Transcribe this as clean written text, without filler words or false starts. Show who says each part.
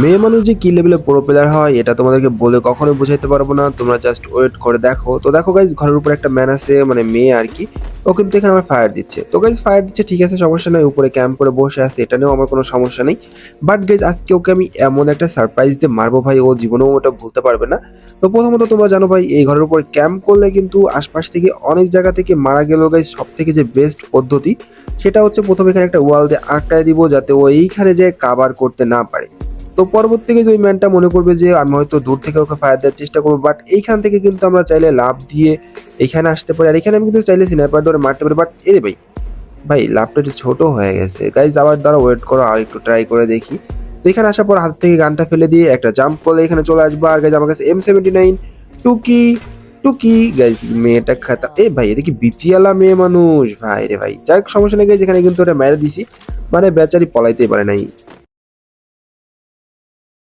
Speaker 1: মেয়ে মানুষ যে কি লেভেলে প্রো প্লেয়ার হয় এটা তোমাদেরকে বলে কখনোই বোঝাইতে পারবো না। তোমরা জাস্ট ওয়েট করে দেখো। তো দেখো গাইজ, ঘরের উপর একটা ম্যান আছে, মানে মেয়ে আর কি। ও কিন্তু এখানে আমার ফায়ার দিচ্ছে। তো গাইজ ফায়ার দিচ্ছে, ঠিক আছে, সমস্যা নাই। উপরে ক্যাম্প করে বসে আছে, এটা নিয়েও আমার কোনো সমস্যা নেই। বাট গাইজ আজকে ওকে আমি এমন একটা সারপ্রাইজ দিয়ে মারবো ভাই, ও জীবনেও ওটা ভুলতে পারবে না। তো প্রথমত তোমরা জানো ভাই, এই ঘরের উপর ক্যাম্প করলে কিন্তু আশপাশ থেকে অনেক জায়গা থেকে মারা গেলেও গাইজ সব থেকে যে বেস্ট পদ্ধতি সেটা হচ্ছে প্রথমে এখানে একটা ওয়াল দিয়ে আটকায় দিব, যাতে ও এইখানে যে কাভার করতে না পারে। তো পরবর্তীতে যে ওই ম্যানটা মনে করবে যে আমি হয়তো দূর থেকে ওকে ফায়ার দেওয়ার চেষ্টা করবো, বাট এইখান থেকে কিন্তু আমরা চাইলে লাফ দিয়ে এখানে আসতে পারি। আর এখানে আমি কিন্তু চাইলে স্নাইপার ধরে মারতে পারি, বাট এরে ভাই, ভাই লাফটা একটু ছোট হয়ে গেছে। গাইজ আবার দ্বারা ওয়েট করো, আর একটু ট্রাই করে দেখি। তো এখানে আসার পর হাত থেকে গানটা ফেলে দিয়ে একটা জাম্প করলে এখানে চলে আসবো। আর গাইজ আমার কাছে M79 টুকি টুকি। গাইজ মেয়েটা খাতা, এ ভাই এদিকে বিচিয়ালা মেয়ে মানুষ, ভাই রে ভাই। যাক সমস্যা নেই গাইজ, এখানে কিন্তু ওটা মেরে দিছি, মানে বেচারি পলাইতেই পারে নাই।